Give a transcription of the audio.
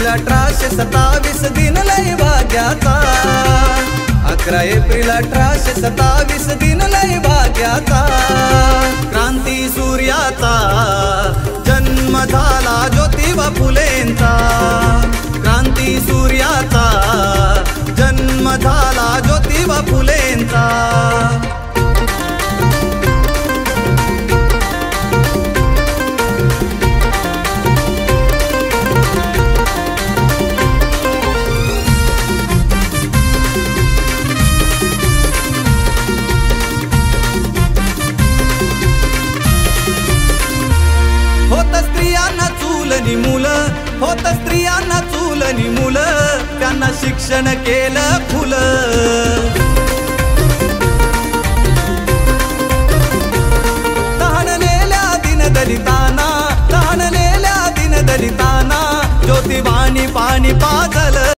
April 1827 दिन लय भाग्याचा 11 April 1827 दिन लय भाग्याचा क्रांती सूर्याचा जन्म झाला ज्योतिबा फुलेंचा क्रांती सूर्याचा जन्म झाला ज्योतिबा फुलेंचा होत स्त्रियांना चूलनी मुलं त्यांना शिक्षण केलं खुलं तहानलेल्या दीनदलितांना तहानलेल्या दीनदलितांना ज्योतिबांनी पाणी